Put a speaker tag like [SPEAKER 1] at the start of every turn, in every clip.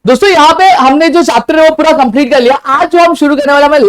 [SPEAKER 1] दोस्तों यहाँ पे हमने जो चैप्टर है वो पूरा कंप्लीट कर लिया। आज जो हम शुरू करने वाले हैं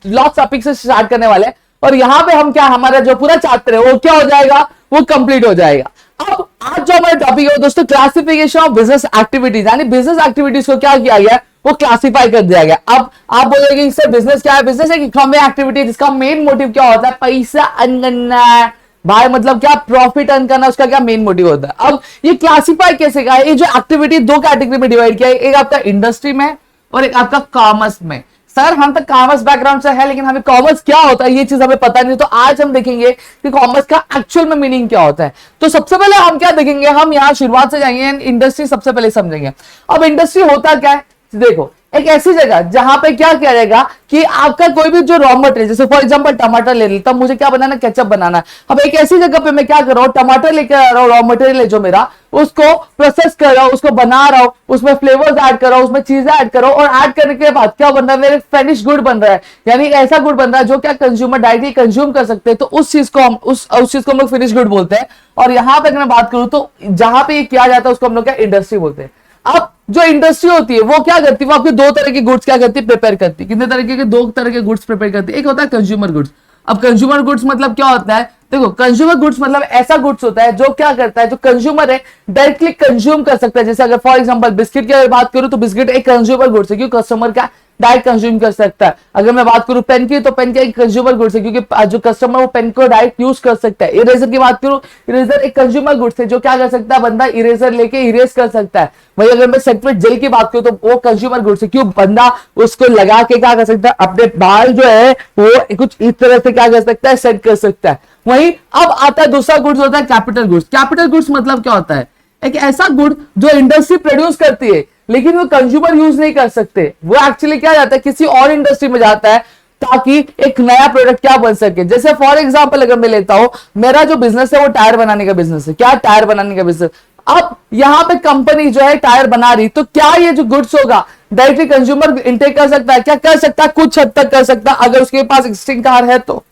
[SPEAKER 1] लास्ट टॉपिक से स्टार्ट करने वाले हैं और यहाँ पे हम क्या हमारा जो पूरा चैप्टर है वो क्या हो जाएगा, वो कंप्लीट हो जाएगा। अब आज जो हमारा टॉपिक है दोस्तों क्लासिफिकेशन ऑफ बिजनेस एक्टिविटीज, यानी बिजनेस एक्टिविटीज को क्या किया गया है, वो क्लासिफाई कर दिया गया। अब आप बोलेंगे इससे बिजनेस क्या है, बिजनेस एक इकोनॉमिक एक्टिविटी जिसका मेन मोटिव क्या होता है, पैसा अर्न करना है भाई, मतलब क्या प्रॉफिट अर्न करना, उसका क्या मेन मोटिव होता है। अब ये क्लासिफाई कैसे का है, ये जो एक्टिविटी दो कैटेगरी में डिवाइड किया है, एक आपका इंडस्ट्री में और एक आपका कॉमर्स में। सर हम तो कॉमर्स बैकग्राउंड से है लेकिन हमें कॉमर्स क्या होता है ये चीज हमें पता नहीं, तो आज हम देखेंगे कि कॉमर्स का एक्चुअल में मीनिंग क्या होता है। तो सबसे पहले हम क्या देखेंगे, हम यहाँ शुरुआत से जाएंगे, इंडस्ट्री सबसे पहले समझेंगे। अब इंडस्ट्री होता क्या है, देखो एक ऐसी जगह जहां पे क्या किया जाएगा कि आपका कोई भी जो रॉ मटेरियल, जैसे फॉर एग्जांपल टमाटर ले लेता, मुझे क्या बनाना, केचप बनाना है। अब एक ऐसी जगह पे मैं क्या कर रहा हूं, टमाटर लेकर आ रहा हूं, रॉ मटेरियल है जो मेरा, उसको प्रोसेस कर रहा हूं, उसको बना रहा हूं, उसमें फ्लेवर्स ऐड कर रहा हूं, उसमें चीजें ऐड कर रहा हूं, और ऐड करने के बाद क्या बन रहा है, मेरे फिनिश गुड बन रहा है, यानी ऐसा गुड बन रहा है जो क्या कंज्यूमर डायरेक्टली कंज्यूम कर सकते हैं। तो उस चीज को हम उस चीज को हम लोग फिनिश गुड बोलते हैं। और यहां पे अगर मैं बात करूं तो जहां पे ये किया जाता है उसको हम लोग क्या इंडस्ट्री बोलते हैं। अब जो इंडस्ट्री होती है वो क्या करती है, वो आपके दो तरह के गुड्स क्या करती है, प्रिपेयर करती है। कितने तरीके के, दो तरह के गुड्स प्रिपेयर करती है। एक होता है कंज्यूमर गुड्स। अब कंज्यूमर गुड्स मतलब क्या होता है, देखो कंज्यूमर गुड्स मतलब ऐसा गुड्स होता है जो क्या करता है, जो कंज्यूमर है डायरेक्टली कंज्यूम कर सकता है। जैसे अगर फॉर एग्जांपल बिस्किट की अगर बात करूं तो बिस्किट एक कंज्यूमर गुड्स है क्योंकि कस्टमर का डायरेक्ट कंज्यूम कर सकता है। अगर मैं बात करूं पेन की तो पेन का एक कंज्यूमर गुड्स है क्योंकि जो कस्टमर वो पेन को डायरेक्ट यूज कर सकता है। इरेजर की बात करूं, इरेजर एक कंज्यूमर गुड्स है जो क्या कर सकता है, बंदा इरेजर लेके इरेज कर सकता है। वही अगर मैं सेटवेट जेल की बात करूं तो वो कंज्यूमर गुड्स है क्यों, बंदा उसको लगा के क्या कर सकता है, अपने बाल जो है वो कुछ इस तरह से क्या कर सकता है, सेट कर सकता है। वही अब आता है दूसरा गुड्स होता है कैपिटल गुड्स। कैपिटल गुड्स मतलब क्या होता है, एक ऐसा गुड जो इंडस्ट्री प्रोड्यूस करती है लेकिन वो कंज्यूमर यूज नहीं कर सकते, वो एक्चुअली क्या जाता है किसी और इंडस्ट्री में जाता है ताकि एक नया प्रोडक्ट क्या बन सके। जैसे फॉर एग्जांपल अगर मैं लेता हूं, मेरा जो बिजनेस है वो टायर बनाने का बिजनेस है। क्या, टायर बनाने का बिजनेस। अब यहां पे कंपनी जो है टायर बना रही, तो क्या ये जो गुड्स होगा डायरेक्टली कंज्यूमर इंटेक कर सकता है, क्या कर सकता है, कुछ हद तक कर सकता है अगर उसके पास एक्सिस्टिंग कार है तो।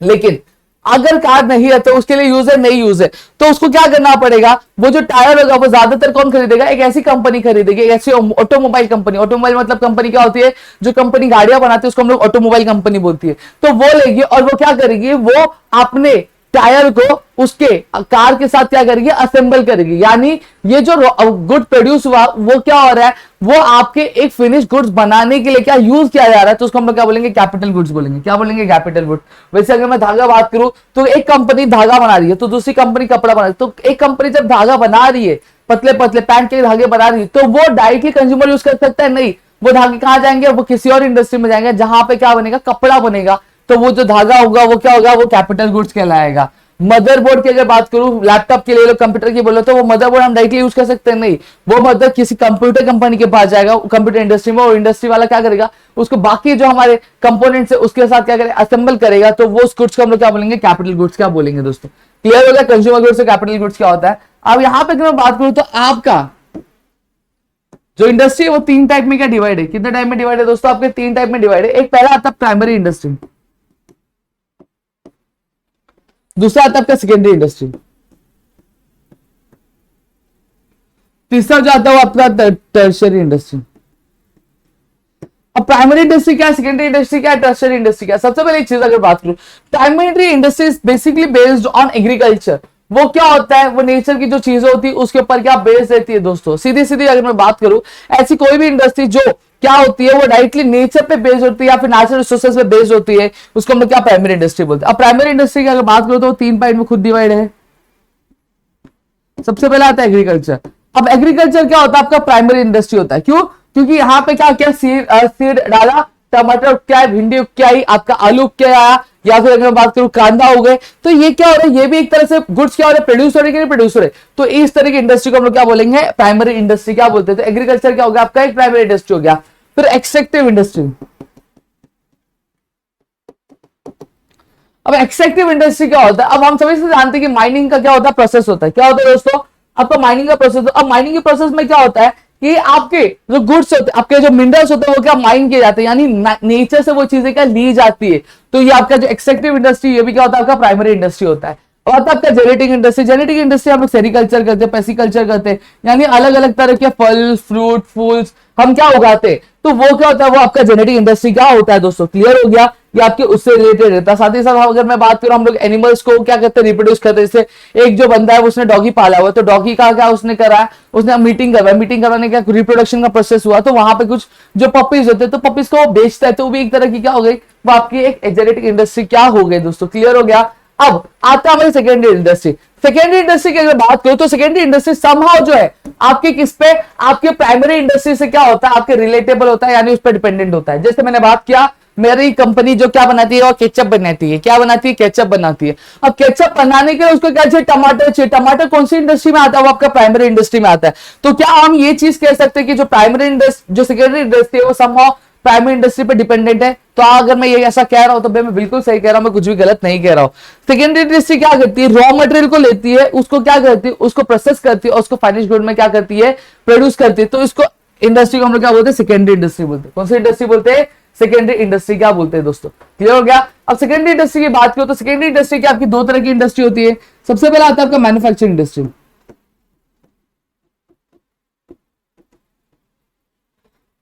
[SPEAKER 1] लेकिन अगर कार नहीं है तो उसके लिए यूज है, नहीं यूज है, तो उसको क्या करना पड़ेगा, वो जो टायर होगा वो ज्यादातर कौन खरीदेगा, एक ऐसी कंपनी खरीदेगी, एक ऐसी ऑटोमोबाइल कंपनी। ऑटोमोबाइल मतलब कंपनी क्या होती है, जो कंपनी गाड़ियां बनाती है उसको हम लोग ऑटोमोबाइल कंपनी बोलती है। तो वो लेगी और वो क्या करेगी, वो अपने टायर को उसके कार के साथ क्या करेगी, असेंबल करेगी। यानी ये जो गुड प्रोड्यूस हुआ वो क्या हो रहा है, वो आपके एक फिनिश गुड्स बनाने के लिए क्या यूज किया जा रहा है, तो उसको हम लोग क्या बोलेंगे, कैपिटल गुड्स बोलेंगे। क्या बोलेंगे, कैपिटल गुड्स। वैसे अगर मैं धागा बात करूं तो एक कंपनी धागा बना रही है तो दूसरी कंपनी कपड़ा बना रही है। तो एक कंपनी जब धागा बना रही है, पतले पतले पैंट के धागे बना रही है, तो वो डायरेक्टली कंज्यूमर यूज कर सकता है, नहीं। वो धागे कहां जाएंगे, वो किसी और इंडस्ट्री में जाएंगे जहां पे क्या बनेगा, कपड़ा बनेगा। तो वो जो धागा होगा वो क्या होगा, वो कैपिटल गुड्स कहलाएगा। मदरबोर्ड की अगर बात करूं, लैपटॉप के ले लो, कंप्यूटर की बोलो, तो वो मदरबोर्ड हम डायरेक्टली यूज कर सकते हैं, नहीं। वो मदर किसी कंप्यूटर कंपनी के पास जाएगा, कंप्यूटर इंडस्ट्री में, और इंडस्ट्री वाला क्या करेगा, उसको बाकी जो हमारे कंपोनेंट्स है उसके साथ क्या करेगा, असेंबल करेगा। तो वो गुड्स को हम लोग क्या बोलेंगे, कैपिटल गुड्स क्या बोलेंगे दोस्तों। क्लियर हो गया कंज्यूमर गुड्स और कैपिटल गुड्स क्या होता है। अब यहां पे अगर मैं बात करूं तो आपका जो इंडस्ट्री है वो तीन टाइप में क्या डिवाइड है, कितने टाइप में डिवाइड है दोस्तों, आपके तीन टाइप में डिवाइड है। एक पहला आता है प्राइमरी इंडस्ट्री, दूसरा आता है आपका सेकेंडरी इंडस्ट्री, तीसरा जो आता है वो आपका टर्शियरी इंडस्ट्री। अब प्राइमरी इंडस्ट्री क्या है, सेकेंडरी इंडस्ट्री क्या है, टर्शियरी इंडस्ट्री क्या है। सबसे पहले एक चीज अगर बात करूं, primary industry is basically based on agriculture. वो क्या होता है, वो नेचर की जो चीजें होती है उसके ऊपर क्या बेस रहती है दोस्तों। सीधी सीधी अगर मैं बात करूं, ऐसी कोई भी इंडस्ट्री जो क्या होती है, वो डायरेक्टली नेचर पे बेस्ड होती है या फिर नेचुरल रिसोर्सेज पे बेस्ड होती है, उसको हम लोग क्या प्राइमरी इंडस्ट्री बोलते हैं। अब प्राइमरी इंडस्ट्री की अगर बात करूं तो तीन पार्ट में खुद डिवाइड है। सबसे पहले आता है एग्रीकल्चर। अब एग्रीकल्चर क्या होता है, आपका प्राइमरी इंडस्ट्री होता है। क्यों, क्योंकि यहाँ पे क्या क्या सीड डाला, टमाटर क्या है, भिंडी क्या है, आपका आलू क्या आया, या फिर अगर मैं बात करूं कांदा हो गए, तो ये क्या हो रहा है, ये भी एक तरह से गुड्स क्या हो रहे हैं, प्रोड्यूस हो रहे हैं, प्रोड्यूस हो रहे। तो इस तरह की इंडस्ट्री को हम लोग क्या बोलेंगे, प्राइमरी इंडस्ट्री क्या बोलते हैं। तो एग्रीकल्चर क्या हो गया आपका, एक प्राइमरी इंडस्ट्री हो गया। फिर एक्सट्रैक्टिव इंडस्ट्री। अब एक्सट्रैक्टिव इंडस्ट्री क्या होता है, अब हम सभी से जानते हैं कि माइनिंग का क्या होता है, प्रोसेस होता है। क्या होता है दोस्तों, आपका माइनिंग का प्रोसेस। अब माइनिंग के प्रोसेस में क्या होता है कि आपके जो गुड्स होते हैं, आपके जो मिनरल्स होते हैं वो क्या माइन किए जाते हैं, यानी नेचर से वो चीजें क्या ली जाती है। तो ये आपका जो एक्सट्रैक्टिव इंडस्ट्री, ये भी क्या होता है, आपका प्राइमरी इंडस्ट्री होता है। और आता आपका जेनेटिक इंडस्ट्री। जेनेटिक इंडस्ट्री हम लोग सेरिकल्चर करते हैं, पेसिकल्चर करते हैं, यानी अलग अलग तरह के फल फ्रूट फूल्स हम क्या उगाते हैं, तो वो क्या होता है, वो आपका जेनेटिक इंडस्ट्री क्या होता है दोस्तों, क्लियर हो गया, ये आपके उससे रिलेटेड रहता है। साथ ही साथ अगर मैं बात करूं, हम लोग एनिमल्स को क्या करते हैं, रिप्रोड्यूस करते हैं। जैसे एक जो बंदा है उसने डॉगी पाला हुआ, तो डॉगी का क्या उसने करा है, उसने मीटिंग करवाया, मीटिंग करवाने का रिप्रोडक्शन का प्रोसेस हुआ, तो वहां पे कुछ जो पपीज होते हैं, तो पपीज को वो बेचता है, तो वो भी एक तरह की क्या हो गई, वो आपकी एक जेनेटिक इंडस्ट्री क्या हो गई दोस्तों, क्लियर हो गया। अब आता है हमारी सेकेंडरी इंडस्ट्री। सेकेंडरी इंडस्ट्री की अगर बात करूं, तो सेकेंडरी इंडस्ट्री समहाउ जो है आपके किस पे, आपके प्राइमरी इंडस्ट्री से क्या होता है, आपके रिलेटेबल होता है, यानी उस पर डिपेंडेंट होता है। जैसे मैंने बात किया, मेरी कंपनी जो क्या बनाती है, वो केचप बनाती है, क्या बनाती है, केचप बनाती है। अब केचप बनाने के लिए उसको क्या चाहिए, टमाटर चाहिए। टमाटर कौन सी इंडस्ट्री में आता है, वो आपका प्राइमरी इंडस्ट्री में आता है। तो क्या हम ये चीज कह सकते हैं कि जो प्राइमरी इंडस्ट्री, जो सेकेंडरी इंडस्ट्री है, वो समहाउ प्राइमरी इंडस्ट्री पे डिपेंडेंट है। तो अगर मैं ये ऐसा कह रहा हूं तो मैं बिल्कुल सही कह रहा हूं, मैं कुछ भी गलत नहीं कह रहा हूं। सेकेंडरी इंडस्ट्री क्या करती है, रॉ मटेरियल को लेती है, उसको क्या करती है, उसको प्रोसेस करती है, और उसको फाइनिश गुड में क्या करती है, प्रोड्यूस करती है। तो इसको इंडस्ट्री को हम लोग क्या बोलते हैं, सेकेंडरी इंडस्ट्री बोलते हैं। कौन सी इंडस्ट्री बोलते हैं, सेकेंडरी इंडस्ट्री क्या बोलते हैं दोस्तों, क्लियर हो गया। अब सेकेंडरी इंडस्ट्री की बात करो, तो सेकेंडरी इंडस्ट्री की आपकी दो तरह की इंडस्ट्री होती है। सबसे पहला आता है आपका मैन्युफैक्चरिंग इंडस्ट्री,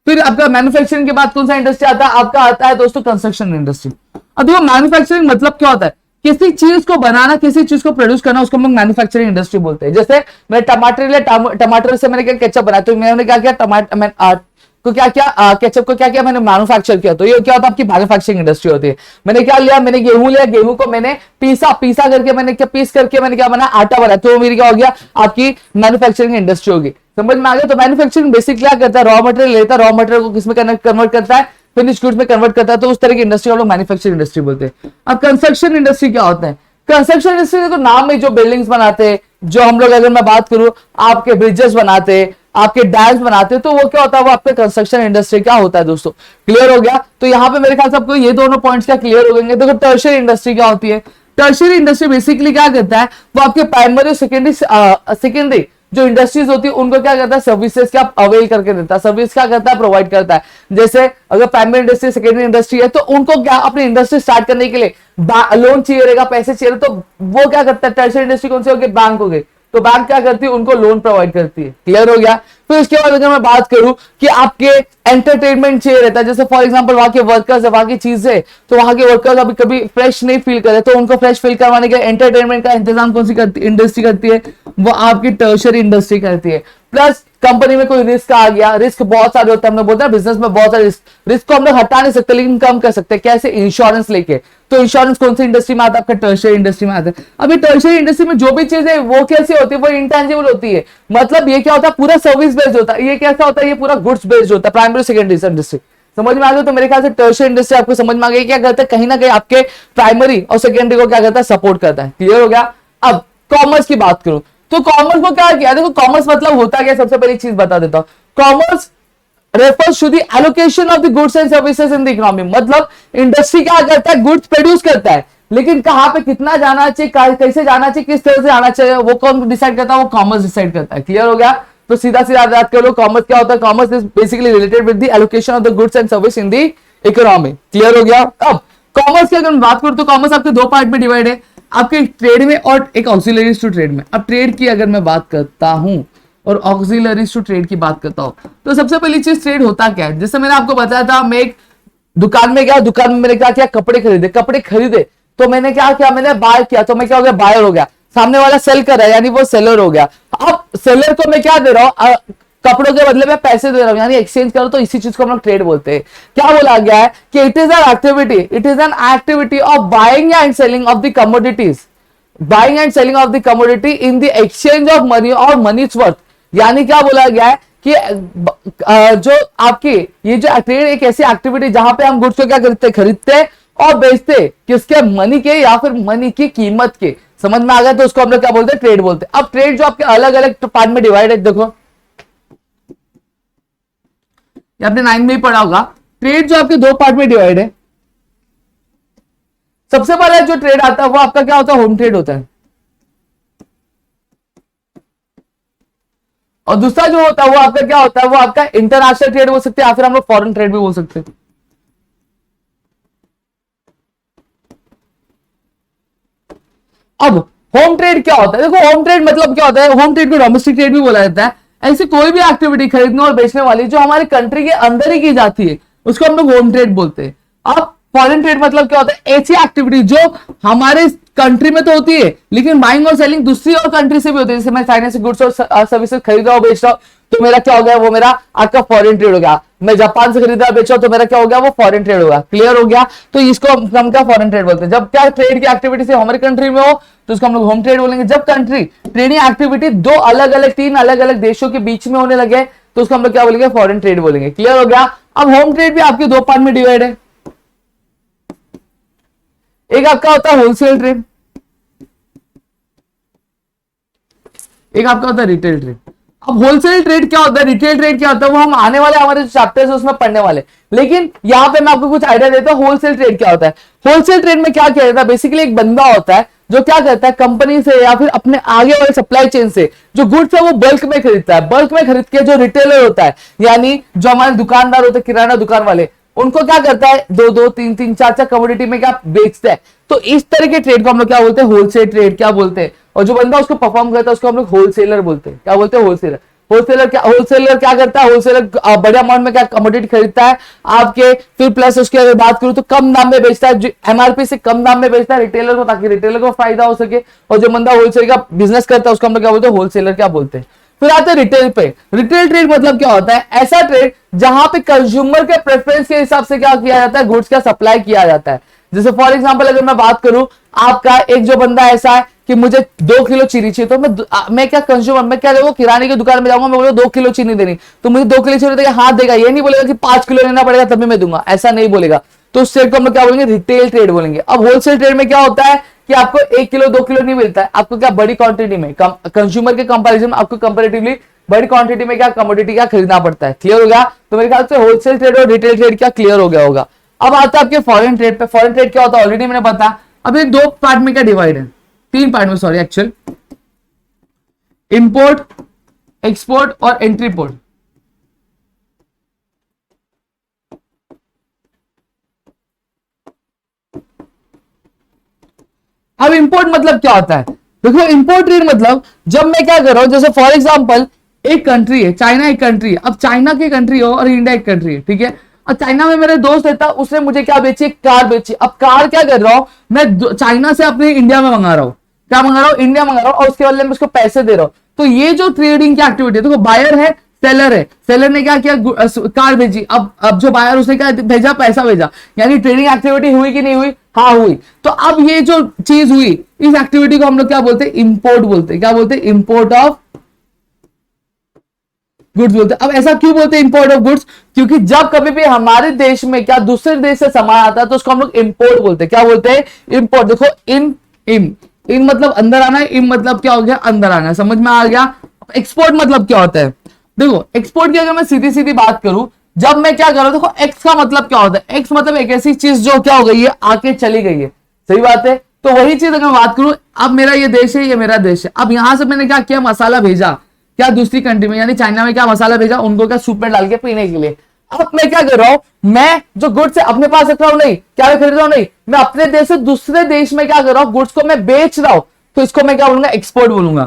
[SPEAKER 1] फिर आपका मैन्युफैक्चरिंग के बाद कौन सा इंडस्ट्री आता है, आपका आता है दोस्तों कंस्ट्रक्शन इंडस्ट्री। अब देखो मैन्युफैक्चरिंग मतलब क्या होता है, किसी चीज को बनाना, किसी चीज को प्रोड्यूस करना, उसको हम लोग मैन्युफैक्चरिंग इंडस्ट्री बोलते हैं। जैसे मैं टमाटर ले, टमाटर से मैंने क्या केचप बनाया, तो मैंने क्या किया, टमाटर को क्या किया, केचप को क्या किया, मैंने मैन्युफैक्चर किया। तो ये क्या होता है, आपकी मैन्युफैक्चरिंग इंडस्ट्री होती है। मैंने क्या लिया, मैंने गेहूं लिया, गेहूं को मैंने पीसा, पीसा करके मैंने क्या पीस करके मैंने क्या बनाया, आटा बनाया, तो मेरी क्या हो गया, आपकी मैन्युफैक्चरिंग इंडस्ट्री होगी। समझ में आ गया। तो मैन्युफैक्चरिंग बेसिक क्या करता है, रॉ मटेरियल लेता है, रॉ मटेरियल को किसमें कन्वर्ट करता है, फिनिश गुड्स में कन्वर्ट करता है। तो उस तरह की इंडस्ट्री हम लोग मैन्युफैक्चरिंग इंडस्ट्री बोलते हैं। अब कंस्ट्रक्शन इंडस्ट्री क्या होता है, कंस्ट्रक्शन इंडस्ट्री तो नाम में जो बिल्डिंग्स बनाते हैं, जो हम लोग अगर मैं बात करूं, आपके ब्रिजेस बनाते हैं, आपके डैम्स बनाते हैं, तो वो क्या होता है, वो आपके कंस्ट्रक्शन इंडस्ट्री क्या होता है दोस्तों, क्लियर हो गया। तो यहां पे मेरे ख्याल से आपको ये दोनों पॉइंट्स क्या क्लियर हो गए। देखो टर्शियरी इंडस्ट्री क्या होती है, टर्शियरी इंडस्ट्री बेसिकली क्या करता है, वो आपके प्राइमरी और सेकेंडरी जो इंडस्ट्रीज होती है उनको क्या करता है, सर्विसेज क्या अवेल करके देता है, सर्विस क्या करता है, प्रोवाइड करता है। जैसे अगर प्राइमरी इंडस्ट्री सेकेंडरी इंडस्ट्री है, तो उनको क्या अपनी इंडस्ट्री स्टार्ट करने के लिए लोन चाहिए रहेगा, पैसे चाहिए, तो वो क्या करता है, टर्शियरी इंडस्ट्री कौन सी होगी, बैंक हो गई, तो बैंक क्या करती है, उनको लोन प्रोवाइड करती है, क्लियर हो गया। फिर उसके बाद अगर मैं बात करूं कि आपके एंटरटेनमेंट चाहिए रहता है, जैसे फॉर एग्जांपल वहां के वर्कर्स है, वहां की चीजें, तो वहां के वर्कर्स अभी कभी फ्रेश नहीं फील करे, तो उनको फ्रेश फील करवाने के एंटरटेनमेंट का इंतजाम कौन सी करती इंडस्ट्री करती है, वो आपकी टर्शियरी इंडस्ट्री करती है। प्लस कंपनी में कोई रिस्क आ गया, रिस्क बहुत सारे होते हैं, हम लोग बोलते हैं बिजनेस में बहुत सारे रिस्क को हम लोग हटा नहीं सकते, लेकिन कम कर सकते हैं, कैसे, इंश्योरेंस लेके। तो इंश्योरेंस कौन सी इंडस्ट्री में आता है, आपका टर्शियरी इंडस्ट्री में आता है। अभी टर्शियरी इंडस्ट्री में जो भी चीज है वो कैसी होती है, वो इंटेंजिबल होती है, मतलब ये क्या होता है, पूरा सर्विस बेस्ड होता है। ये कैसा होता है, ये पूरा गुड्स बेस्ड होता है, प्राइमरी सेकेंडरी इंडस्ट्री। समझ में आ गया। तो मेरे ख्याल से टर्शियरी इंडस्ट्री आपको समझ में आ गई, क्या करता है, कहीं ना कहीं आपके प्राइमरी और सेकेंडरी को क्या करता है, सपोर्ट करता है, क्लियर हो गया। अब कॉमर्स की बात करूं, तो कॉमर्स को क्या किया, देखो कॉमर्स मतलब होता क्या, सबसे पहली चीज बता देता हूं। Commerce refers to the allocation of the goods and services in the economy, मतलब इंडस्ट्री क्या करता है, गुड्स प्रोड्यूस करता है, लेकिन कहां पे कितना जाना चाहिए, कैसे जाना चाहिए, किस तरह से जाना चाहिए, वो कौन डिसाइड करता है, वो कॉमर्स डिसाइड करता है, क्लियर हो गया। तो सीधा सीधा याद कर लो, कॉमर्स क्या होता है, commerce is basically related with the allocation of the goods and service in the economy, clear हो गया। अब कॉमर्स की अगर मैं बात करूं, तो कॉमर्स आपके दो पार्ट में डिवाइड है, आपके ट्रेड में और एक ऑक्सिलरीज टू ट्रेड में। अब ट्रेड की अगर मैं बात करता हूं और ऑक्सिलरीज टू ट्रेड की बात करता हूं, तो सबसे पहली चीज ट्रेड होता क्या है, जैसे मैंने आपको बताया था, मैं एक दुकान में गया, दुकान में मैंने क्या किया, कपड़े खरीदे, तो मैंने क्या किया, मैंने बाय किया, तो मैं क्या हो गया, बायर हो गया। सामने वाला सेल कर रहा है, यानी वो सेलर हो गया। अब सेलर को मैं क्या दे रहा हूं, कपड़ों के बदले में पैसे दे रहा हूं, यानी एक्सचेंज करो, तो इसी चीज को हम लोग ट्रेड बोलते हैं। क्या बोला गया है कि it is an activity of buying and selling of the commodities, buying and selling of the commodity in the exchange of money और मनीज वर्थ। यानी क्या बोला गया है कि जो आपकी ये जो ट्रेड एक ऐसी एक्टिविटी जहां पे हम गुड्स को क्या खरीदते और बेचते, किसके, मनी के, या फिर मनी की कीमत के। समझ में आ गया। तो उसको हम लोग क्या बोलते हैं, ट्रेड बोलते हैं। अब ट्रेड जो आपके अलग अलग पार्ट में डिवाइड है, देखो ये आपने 9 में ही पढ़ा होगा, ट्रेड जो आपके दो पार्ट में डिवाइड है। सबसे पहले जो ट्रेड आता है वो आपका क्या होता है, होम ट्रेड होता है, और दूसरा जो होता है वो आपका क्या होता है, वो आपका इंटरनेशनल ट्रेड बोल सकते हैं, या फिर हम लोग फॉरेन ट्रेड भी बोल सकते हैं। अब होम ट्रेड क्या होता है? देखो होम ट्रेड मतलब क्या होता है, होम ट्रेड को डोमेस्टिक ट्रेड भी बोला जाता है। ऐसी कोई भी एक्टिविटी खरीदने और बेचने वाली जो हमारे कंट्री के अंदर ही की जाती है उसको हम लोग होम ट्रेड बोलते हैं। अब फॉरेन ट्रेड मतलब क्या होता है? ऐसी एक्टिविटी जो हमारे कंट्री में तो होती है लेकिन बाइंग और सेलिंग दूसरी और कंट्री से भी होती है। जैसे मैं चाइना से गुड्स और सर्विसेज खरीद रहा हूं, बेच रहा हूं, तो मेरा क्या हो गया? वो मेरा आपका फॉरेन ट्रेड हो गया। मैं जापान से खरीद रहा बेच रहा हूं तो मेरा क्या हो गया? वो फॉरेन ट्रेड होगा। क्लियर हो गया? तो इसको हम क्या फॉरेन ट्रेड बोलते हैं। जब क्या ट्रेड की एक्टिविटी से हमारी कंट्री में हो तो उसको हम लोग होम ट्रेड बोलेंगे। जब कंट्री ट्रेडिंग एक्टिविटी दो अलग अलग, तीन अलग अलग देशों के बीच में होने लगे तो उसको हम लोग क्या बोलेंगे? फॉरेन ट्रेड बोलेंगे। क्लियर हो गया? अब होम ट्रेड भी आपके दो पार्ट में डिवाइड है। एक आपका होता है होलसेल ट्रेड, एक आपका होता है रिटेल ट्रेड। अब होलसेल ट्रेड क्या होता है, रिटेल ट्रेड क्या होता है, वो हम आने वाले हमारे जो चैप्टर्स है उसमें पढ़ने वाले। लेकिन यहां पे मैं आपको कुछ आइडिया देता हूं होलसेल ट्रेड क्या होता है। होलसेल ट्रेड में क्या किया जाता है? बेसिकली एक बंदा होता है जो क्या करता है, कंपनी से या फिर अपने आगे वाले सप्लाई चेन से जो गुड्स है वो बल्क में खरीदता है। बल्क में खरीद के जो रिटेलर होता है, यानी जो हमारे दुकानदार होते हैं, किराना दुकान वाले, उनको क्या करता है? दो दो तीन तीन चार चार कमोडिटी में क्या बेचता है। तो इस तरह के ट्रेड को हम लोग क्या बोलते हैं? होलसेल ट्रेड क्या बोलते हैं। और जो बंदा उसको परफॉर्म करता है उसको हम लोग होलसेलर बोलते हैं। क्या बोलते हैं? होलसेलर। होलसेलर क्या करता है? होलसेलर बड़े अमाउंट में क्या कमोडिटी खरीदता है आपके, फिर प्लस उसकी अगर बात करूं तो कम दाम में बेचता है, एमआरपी से कम दाम में बेचता है रिटेलर को, ताकि रिटेलर को फायदा हो सके। और जो बंदा होलसेल का बिजनेस करता है उसको हम लोग क्या बोलते हैं? होलसेलर क्या बोलते हैं। फिर आते हैं रिटेल पे। रिटेल ट्रेड मतलब क्या होता है? ऐसा ट्रेड जहां पे कंज्यूमर के प्रेफरेंस के हिसाब से क्या किया जाता है? गुड्स का सप्लाई किया जाता है। जैसे फॉर एग्जांपल अगर मैं बात करूं, आपका एक जो बंदा ऐसा है कि मुझे 2 किलो चीनी चाहिए, तो मैं क्या कंज्यूमर, मैं क्या देखो किराने की दुकान में जाऊंगा, मैं बोलूँ 2 किलो चीनी देनी, तो मुझे 2 किलो चीनी देगा, हाथ देगा। ये नहीं बोलेगा कि 5 किलो लेना पड़ेगा तभी मैं दूंगा, ऐसा नहीं बोलेगा। तो उस ट्रेड को हम लोग क्या बोलेंगे? रिटेल ट्रेड बोलेंगे। अब होलसेल ट्रेड में क्या होता है कि आपको 1 किलो 2 किलो नहीं मिलता है, आपको क्या बड़ी क्वांटिटी में, कंज्यूमर के कंपैरिजन में आपको कंपैरेटिवली बड़ी क्वांटिटी में क्या कमोडिटी क्या खरीदना पड़ता है। क्लियर हो गया? तो मेरे ख्याल से होलसेल ट्रेड और रिटेल ट्रेड क्या क्लियर हो गया होगा। अब आता है आपके फॉरेन ट्रेड पे। फॉरेन ट्रेड क्या होता है ऑलरेडी मैंने बताया। अब ये दो पार्ट में क्या डिवाइड है, तीन पार्ट में, सॉरी एक्चुअल, इंपोर्ट, एक्सपोर्ट और एंट्री पोर्ट। अब इंपोर्ट मतलब क्या होता है? देखो इंपोर्ट ट्रेड मतलब जब मैं क्या कर रहा हूं, जैसे फॉर एग्जांपल एक कंट्री है, चाइना एक कंट्री है। अब चाइना की कंट्री हो और इंडिया एक कंट्री है, ठीक है। और चाइना में मेरे दोस्त रहता, उसने मुझे क्या बेची? कार बेची। अब कार क्या कर रहा हूं मैं, चाइना से अपने इंडिया में मंगा रहा हूं। क्या मंगा रहा हूं? इंडिया मंगा रहा हूं, और उसके बदले में उसको पैसे दे रहा हूं। तो ये जो ट्रेडिंग की एक्टिविटी है, देखो बायर है, सेलर है। सेलर ने क्या किया? कार भेजी। अब जो बायर उसने क्या भेजा? पैसा भेजा। यानी ट्रेडिंग एक्टिविटी हुई कि नहीं हुई? हाँ हुई। तो अब ये जो चीज हुई, इस एक्टिविटी को हम लोग क्या बोलते हैं? इंपोर्ट बोलते हैं। क्या बोलते हैं? इंपोर्ट ऑफ गुड्स बोलते हैं। अब ऐसा क्यों बोलते हैं इंपोर्ट ऑफ गुड्स? क्योंकि जब कभी भी हमारे देश में क्या दूसरे देश से सामान आता है तो उसको हम लोग इंपोर्ट बोलते हैं। क्या बोलते हैं? इंपोर्ट। देखो इन मतलब अंदर आना है, इन मतलब क्या हो गया? अंदर आना है। समझ में आ गया? एक्सपोर्ट मतलब क्या होता है? देखो एक्सपोर्ट की अगर मैं सीधी सीधी बात करूं, जब मैं क्या कर रहा हूं, देखो एक्स का मतलब क्या होता है? एक्स मतलब एक ऐसी चीज जो क्या हो गई है? आके चली गई है। सही बात है। तो वही चीज अगर मैं बात करूं, अब मेरा ये देश है, ये मेरा देश है। अब यहां से मैंने क्या किया? मसाला भेजा क्या दूसरी कंट्री में, यानी चाइना में क्या मसाला भेजा, उनको क्या सूप में डाल के पीने के लिए। अब मैं क्या कर रहा हूं? मैं जो गुड्स है अपने पास रख रहा हूं, नहीं क्या मैं खरीद रहा हूं, नहीं, मैं अपने देश से दूसरे देश में क्या कर रहा हूं? गुड्स को मैं बेच रहा हूं। तो इसको मैं क्या बोलूंगा? एक्सपोर्ट बोलूंगा।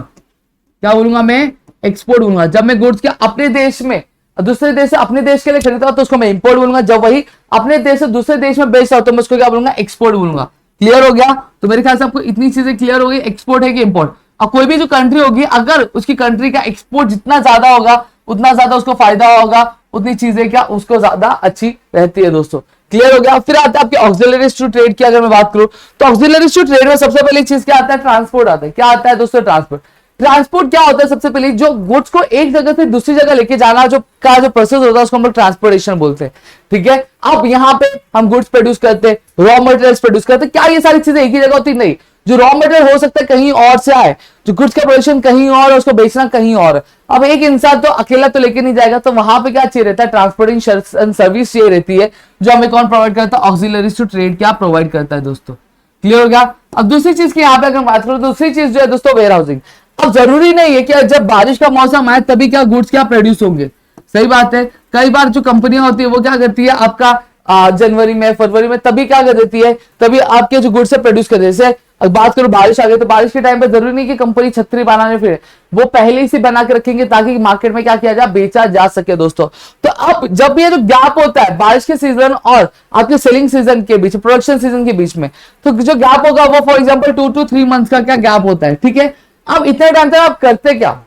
[SPEAKER 1] क्या बोलूंगा मैं? एक्सपोर्ट बोलूंगा। जब मैं गुड्स के अपने देश में दूसरे देश से अपने देश के लिए खरीदता हूं तो उसको मैं इंपोर्ट बोलूंगा। जब वही अपने देश से दूसरे देश में बेच रहा हूं तो मैं उसको क्या बोलूंगा? एक्सपोर्ट बोलूंगा। क्लियर हो गया? तो मेरे ख्याल से आपको इतनी चीजें क्लियर हो गई, एक्सपोर्ट है कि इंपोर्ट। अब कोई भी जो कंट्री होगी, अगर उसकी कंट्री का एक्सपोर्ट जितना ज्यादा होगा उतना ज्यादा उसको फायदा होगा, उतनी चीजें क्या उसको ज्यादा अच्छी रहती है दोस्तों। क्लियर हो गया? फिर आता है आपके ऑक्सिलरीज टू ट्रेड की अगर मैं बात करूं तो ऑक्सिलरीज टू ट्रेड में सबसे पहली चीज क्या आता है? ट्रांसपोर्ट आता है। क्या आता है दोस्तों? ट्रांसपोर्ट। ट्रांसपोर्ट क्या होता है? सबसे पहले जो गुड्स को एक जगह से दूसरी जगह लेके जाना जो प्रोसेस होता है उसको हम लोग ट्रांसपोर्टेशन बोलते हैं। ठीक है। अब यहाँ पे हम गुड्स प्रोड्यूस करते हैं, रॉ मटेरियल्स प्रोड्यूस करते हैं। क्या ये सारी चीजें एक ही जगह होती? नहीं। जो रॉ मटेरियल हो सकता है कहीं और से आए, जो गुड्स का प्रोडक्शन कहीं और, उसको बेचना कहीं और। अब एक इंसान तो अकेला तो लेके नहीं जाएगा, तो वहां पे क्या चाहिए रहता है? ट्रांसपोर्टिंग सर्विस चाहिए रहती है, जो हमें कौन प्रोवाइड करता है? ऑक्सिलरीज टू ट्रेड क्या प्रोवाइड करता है दोस्तों। क्लियर हो गया? अब दूसरी चीज की यहाँ पे अगर बात करूं, दूसरी चीज जो है दोस्तों वेयर हाउसिंग। अब जरूरी नहीं है कि जब बारिश का मौसम आए तभी क्या गुड्स क्या प्रोड्यूस होंगे। सही बात है। कई बार जो कंपनियां होती है वो क्या करती है, आपका जनवरी में, फरवरी में तभी क्या कर देती है? तभी आपके जो गुड्स है प्रोड्यूस कर देती है। अब बात करो बारिश आ गई तो बारिश के टाइम पे जरूरी नहीं कि कंपनी छतरी बनाने फिर, वो पहले ही से बना के रखेंगे ताकि मार्केट में क्या किया जाए, बेचा जा सके दोस्तों। तो अब जब ये जो गैप होता है बारिश के सीजन और आपके सेलिंग सीजन के बीच, प्रोडक्शन सीजन के बीच में, तो जो गैप होगा वो फॉर एग्जाम्पल 2 to 3 मंथ्स का क्या गैप होता है, ठीक है। अब इतने टाइम तक आप करते क्या,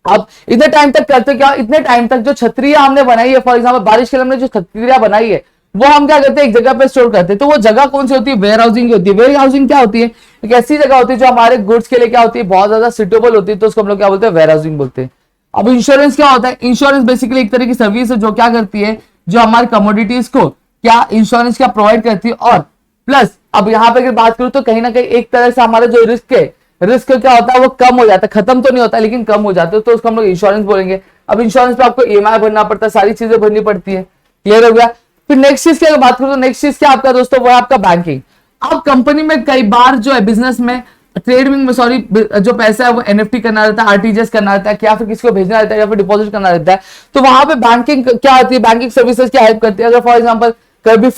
[SPEAKER 1] अब इतने टाइम तक करते क्या, इतने टाइम तक जो छतरियां हमने बनाई है, फॉर एग्जांपल बारिश के लिए हमने जो छतरियां बनाई है वो हम क्या करते हैं, एक जगह पे स्टोर करते हैं। तो वो जगह कौन सी होती है, वेयर हाउसिंग की होती है। वेयर हाउसिंग क्या होती है, एक ऐसी जगह होती है जो हमारे गुड्स के लिए क्या होती है, बहुत ज्यादा सुटेबल होती है, तो उसको हम लोग क्या बोलते हैं, वेयर हाउसिंग बोलते हैं। अब इंश्योरेंस क्या होता है, इंश्योरेंस बेसिकली एक तरह की सर्विस है जो क्या करती है, जो हमारे कमोडिटीज को क्या इंश्योरेंस क्या प्रोवाइड करती है। और प्लस अब यहाँ पे अगर बात करूं तो कहीं ना कहीं एक तरह से हमारा जो रिस्क है, रिस्क क्या होता है वो कम हो जाता है, खत्म तो नहीं होता लेकिन कम हो जाता है, तो उसको हम लोग इंश्योरेंस बोलेंगे। अब इंश्योरेंस पे आपको ईएमआई भरना पड़ता है, सारी चीजें भरनी पड़ती है, क्लियर हो गया। फिर नेक्स्ट चीज की अगर बात करूं तो नेक्स्ट चीज क्या आपका दोस्तों, वो है आपका बैंकिंग। अब कंपनी में कई बार जो है बिजनेस में, ट्रेडिंग में सॉरी, जो पैसा है वो एनएफटी करना रहता है, आरटीजीएस करना रहता है, या फिर किसी को भेजना रहता है या फिर डिपॉजिट करना रहता है, तो वहां पे बैंकिंग क्या होती है, बैंकिंग सर्विसेज क्या हेल्प करती है। अगर फॉर एग्जाम्पल कभी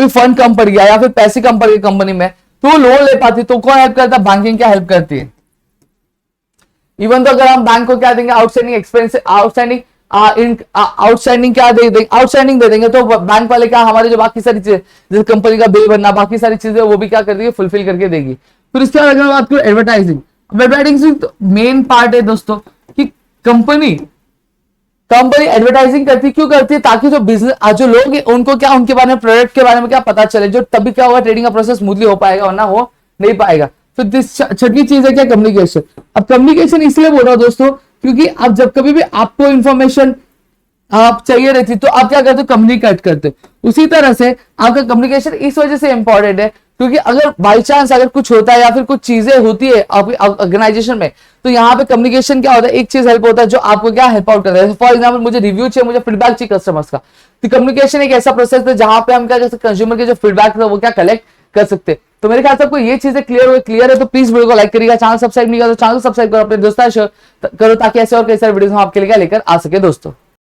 [SPEAKER 1] फंड कम पड़ गया या फिर पैसे कम पड़ गए कंपनी में, तो लोन ले पाती, तो कौन हेल्प करता है, बैंकिंग क्या हेल्प करती है। इवन तो अगर हम बैंक को क्या देंगे, आउटस्टैंडिंग एक्सपेंस, आउटस्टैंडिंग क्या दे देंगे, आउटस्टैंडिंग दे देंगे, तो बैंक वाले क्या हमारे जो बाकी सारी चीजें, जैसे कंपनी का बिल भरना, बाकी सारी चीजें वो भी क्या कर देगी, फुलफिल करके देगी। फिर इसके बाद अगर बात करूं एडवर्टाइजिंग, एडवर्टाइजिंग मेन पार्ट है दोस्तों कि कंपनी एडवर्टाइजिंग करती, क्यों करती है, ताकि जो बिजनेस, जो लोग हैं उनको क्या, उनके बारे में, प्रोडक्ट के बारे में क्या पता चले, जो तभी क्या होगा, ट्रेडिंग का प्रोसेस स्मूथली हो पाएगा, वरना हो नहीं पाएगा। तो छठी चीज है क्या, कम्युनिकेशन। अब कम्युनिकेशन इसलिए बोल रहा हूं दोस्तों क्योंकि अब जब कभी भी आपको इंफॉर्मेशन आप चाहिए रहती तो आप क्या करते हो, कम्युनिकेट करते हो। उसी तरह से आपका कम्युनिकेशन इस वजह से इंपॉर्टेंट है क्योंकि अगर बाई चांस अगर कुछ होता है या फिर कुछ चीजें होती है आपकी ऑर्गेनाइजेशन में, तो यहाँ पे कम्युनिकेशन क्या होता है, एक चीज हेल्प होता है जो आपको क्या हेल्प आउट कर रहा है। फॉर एग्जाम्पल मुझे रिव्यू चाहिए, मुझे फीडबैक चाहिए कस्टमर्स का, तो कम्युनिकेशन एक ऐसा प्रोसेस है जहां पे हम क्या कर सकते, कंज्यूमर के जो फीडबैक है वो क्या कलेक्ट कर सकते हैं। तो मेरे ख्याल से आपको ये चीजें क्लियर है तो प्लीज वीडियो को लाइक करिएगा, चैनल सब्सक्राइब नहीं किया तो चैनल सब्सक्राइब करो, अपने दोस्तों शेयर करो ताकि ऐसे और कई सारे वीडियो हम आपके लिए क्या लेकर आ सके दोस्तों।